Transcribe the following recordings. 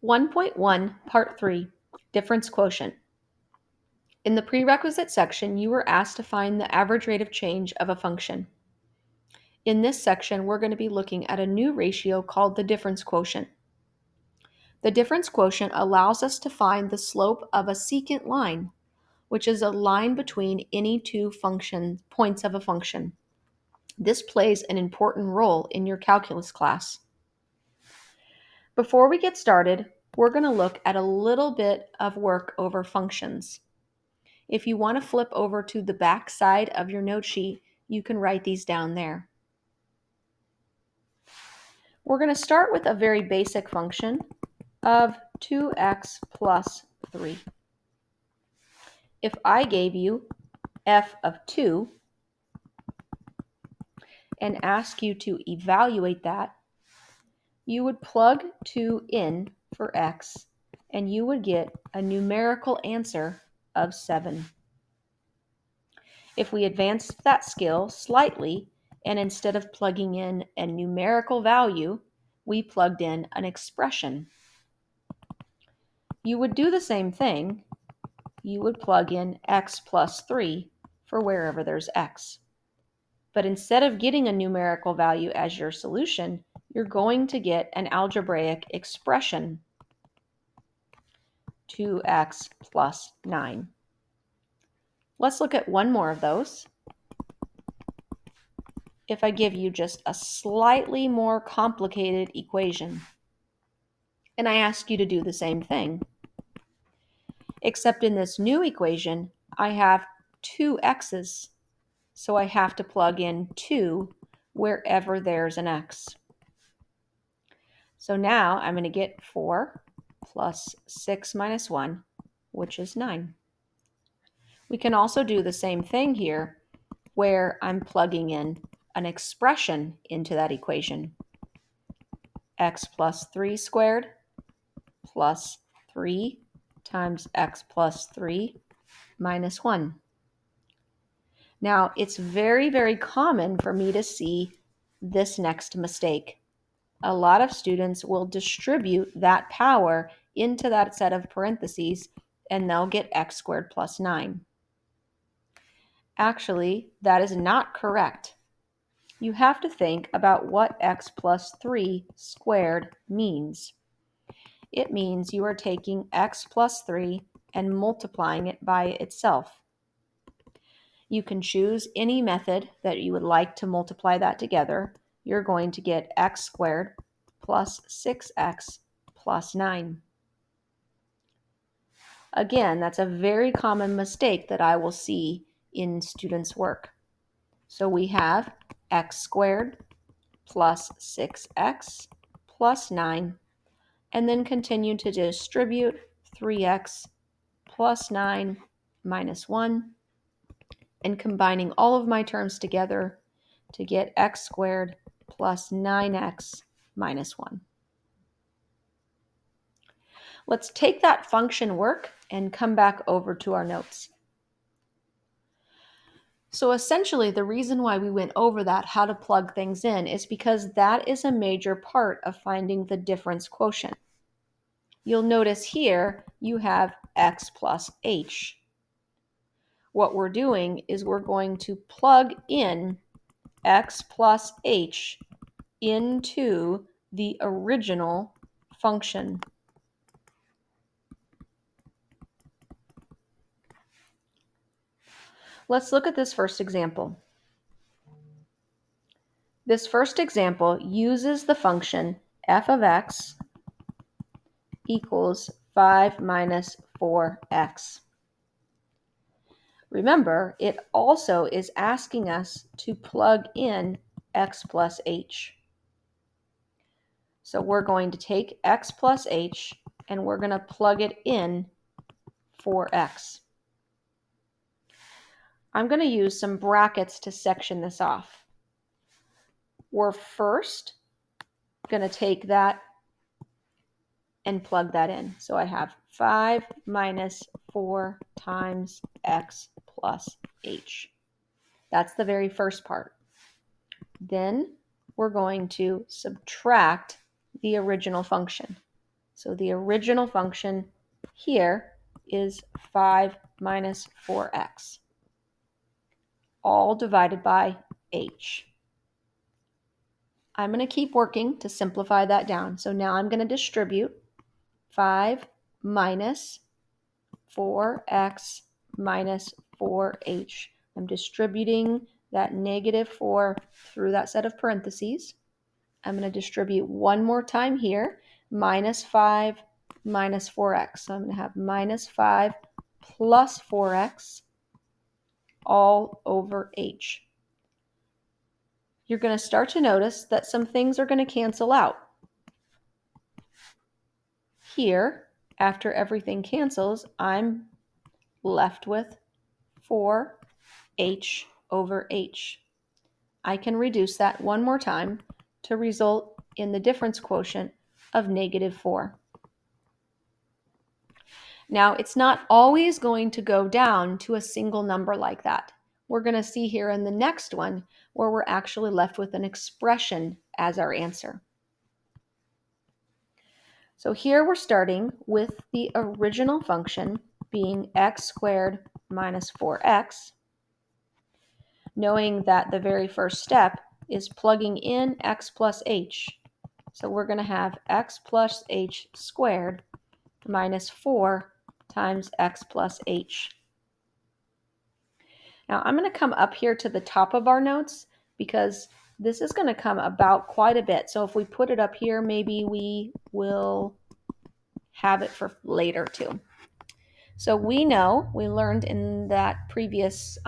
1.1, Part 3, Difference Quotient. In the prerequisite section, you were asked to find the average rate of change of a function. In this section, we're going to be looking at a new ratio called the difference quotient. The difference quotient allows us to find the slope of a secant line, which is a line between any two points of a function. This plays an important role in your calculus class. Before we get started, we're going to look at a little bit of work over functions. If you want to flip over to the back side of your note sheet, you can write these down there. We're going to start with a very basic function of 2x plus 3. If I gave you f of 2 and ask you to evaluate that, you would plug 2 in for x and you would get a numerical answer of 7. If we advanced that skill slightly, and instead of plugging in a numerical value, we plugged in an expression, you would do the same thing. You would plug in x plus 3 for wherever there's x. But instead of getting a numerical value as your solution, you're going to get an algebraic expression, 2x plus 9. Let's look at one more of those. If I give you just a slightly more complicated equation, and I ask you to do the same thing, except in this new equation, I have two x's, so I have to plug in 2 wherever there's an x. So now I'm going to get 4 plus 6 minus 1, which is 9. We can also do the same thing here, where I'm plugging in an expression into that equation. X plus 3 squared plus 3 times x plus 3 minus 1. Now, it's very, very common for me to see this next mistake. A lot of students will distribute that power into that set of parentheses, and they'll get x squared plus 9. Actually, that is not correct. You have to think about what x plus 3 squared means. It means you are taking x plus 3 and multiplying it by itself. You can choose any method that you would like to multiply that together. You're going to get x squared plus 6x plus 9. Again, that's a very common mistake that I will see in students' work. So we have x squared plus 6x plus 9, and then continue to distribute 3x plus 9 minus 1, and combining all of my terms together to get x squared plus 9x minus 1. Let's take that function work and come back over to our notes. So essentially, the reason why we went over that, how to plug things in, is because that is a major part of finding the difference quotient. You'll notice here you have x plus h. What we're doing is we're going to plug in x plus h into the original function. Let's look at this first example. This first example uses the function f of x equals 5 minus 4x. Remember, it also is asking us to plug in x plus h. So we're going to take x plus h and we're going to plug it in for x. I'm going to use some brackets to section this off. We're first going to take that and plug that in. So I have 5 minus 4 times x plus h. That's the very first part. Then we're going to subtract the original function. So the original function here is 5 minus 4x, all divided by h. I'm going to keep working to simplify that down. So now I'm going to distribute 5 minus 4x minus 4h. I'm distributing that negative 4 through that set of parentheses. I'm going to distribute one more time here, minus 5 minus 4x. So I'm going to have minus 5 plus 4x all over h. You're going to start to notice that some things are going to cancel out. Here, after everything cancels, I'm left with 4h over h. I can reduce that one more time to result in the difference quotient of negative 4. Now, it's not always going to go down to a single number like that. We're going to see here in the next one where we're actually left with an expression as our answer. So here we're starting with the original function being x squared minus 4x, knowing that the very first step is plugging in x plus h. So we're going to have x plus h squared minus 4 times x plus h. Now I'm going to come up here to the top of our notes because this is going to come about quite a bit. So if we put it up here, maybe we will have it for later too. So we know, we learned in that previous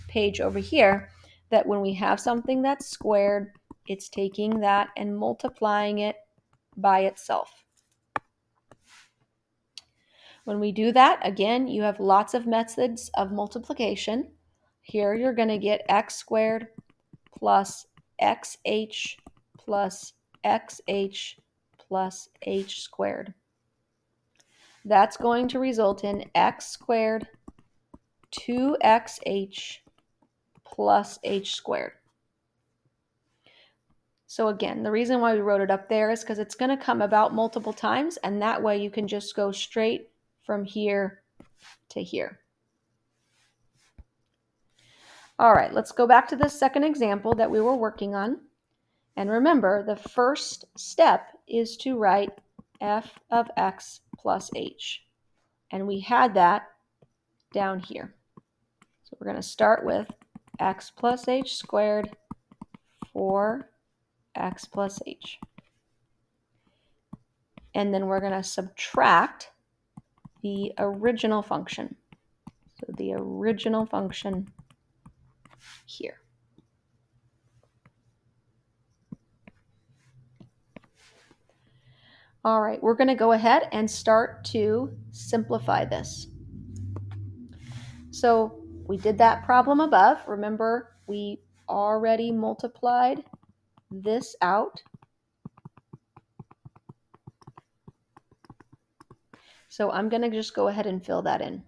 page over here, that when we have something that's squared, it's taking that and multiplying it by itself. When we do that, again, you have lots of methods of multiplication. Here you're going to get x squared plus xh plus xh plus h squared. That's going to result in x squared 2xh plus h squared. So again, the reason why we wrote it up there is because it's going to come about multiple times, and that way you can just go straight from here to here. All right, let's go back to the second example that we were working on. And remember, the first step is to write f of x plus h. And we had that down here. So we're going to start with x plus h squared for x plus h. And then we're going to subtract the original function. So the original function here. All right, we're going to go ahead and start to simplify this. So we did that problem above. Remember, we already multiplied this out. So I'm going to just go ahead and fill that in.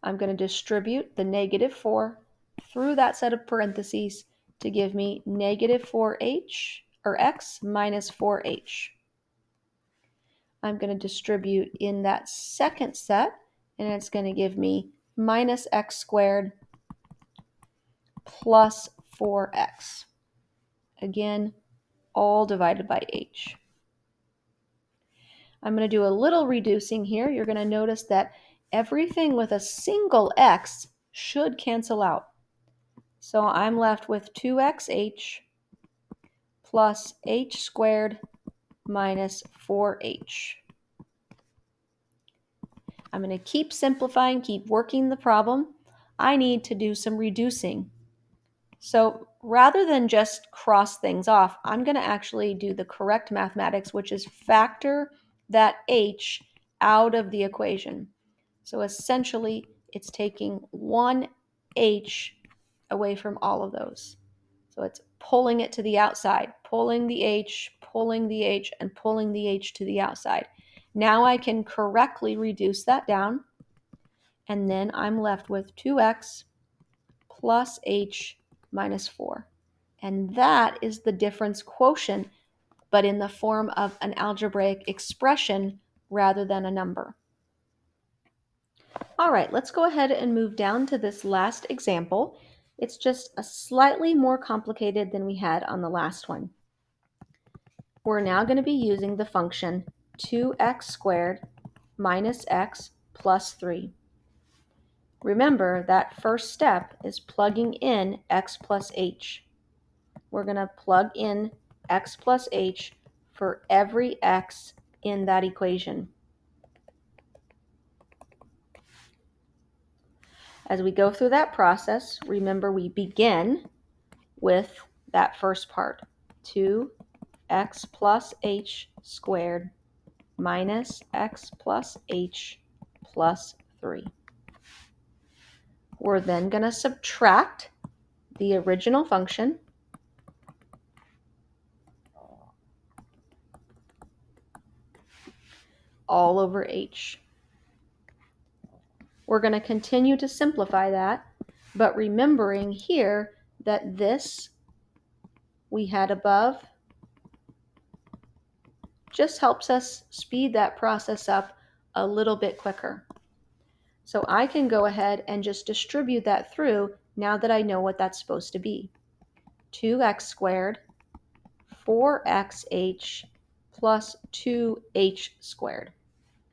I'm going to distribute the negative 4 through that set of parentheses to give me negative 4h, or x, minus 4h. I'm going to distribute in that second set, and it's going to give me minus x squared plus 4x. Again, all divided by h. I'm going to do a little reducing here. You're going to notice that everything with a single x should cancel out. So I'm left with 2xh plus h squared minus 4h. I'm going to keep simplifying, keep working the problem. I need to do some reducing. So rather than just cross things off, I'm going to actually do the correct mathematics, which is factor that h out of the equation. So essentially, it's taking one h away from all of those. So it's pulling it to the outside, pulling the h, and pulling the h to the outside. Now I can correctly reduce that down, and then I'm left with 2x plus h minus 4. And that is the difference quotient, but in the form of an algebraic expression rather than a number. All right, let's go ahead and move down to this last example. It's just a slightly more complicated than we had on the last one. We're now going to be using the function 2x squared minus x plus 3. Remember, that first step is plugging in x plus h. We're going to plug in x plus h for every x in that equation. As we go through that process, remember we begin with that first part, 2x plus h squared minus x plus h plus 3. We're then going to subtract the original function all over h. We're going to continue to simplify that, but remembering here that this we had above just helps us speed that process up a little bit quicker. So I can go ahead and just distribute that through now that I know what that's supposed to be. 2x squared, 4xh plus 2h squared.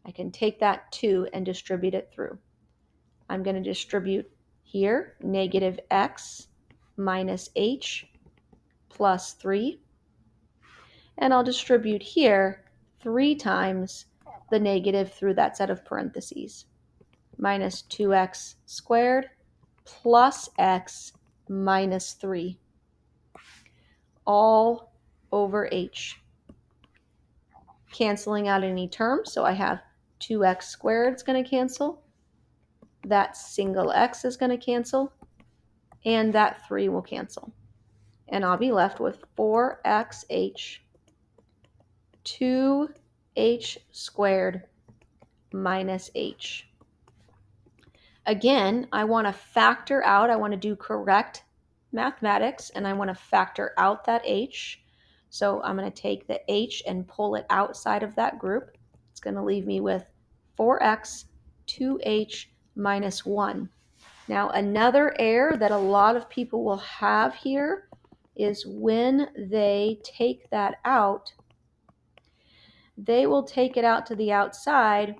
I can take that 2 and distribute it through. I'm going to distribute here negative x minus h plus 3. And I'll distribute here 3 times the negative through that set of parentheses. Minus 2x squared plus x minus 3. All over h. Canceling out any terms, so I have 2x squared is going to cancel. That single x is going to cancel. And that 3 will cancel. And I'll be left with 4xh 2h squared minus h. Again, I want to factor out, I want to do correct mathematics, and I want to factor out that h. So I'm going to take the h and pull it outside of that group. It's going to leave me with 4x 2h minus 1. Now, another error that a lot of people will have here is when they take that out, they will take it out to the outside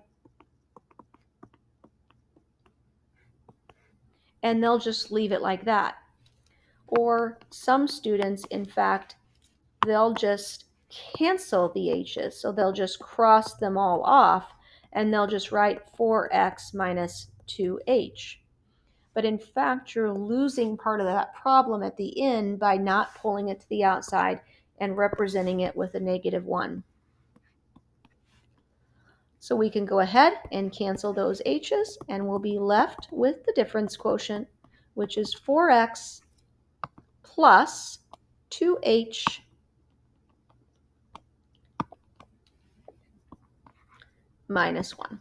and they'll just leave it like that. Or some students, in fact, they'll just cancel the h's. So they'll just cross them all off and they'll just write 4x minus 2h. But in fact, you're losing part of that problem at the end by not pulling it to the outside and representing it with a negative 1. So we can go ahead and cancel those h's, and we'll be left with the difference quotient, which is 4x plus 2h minus 1.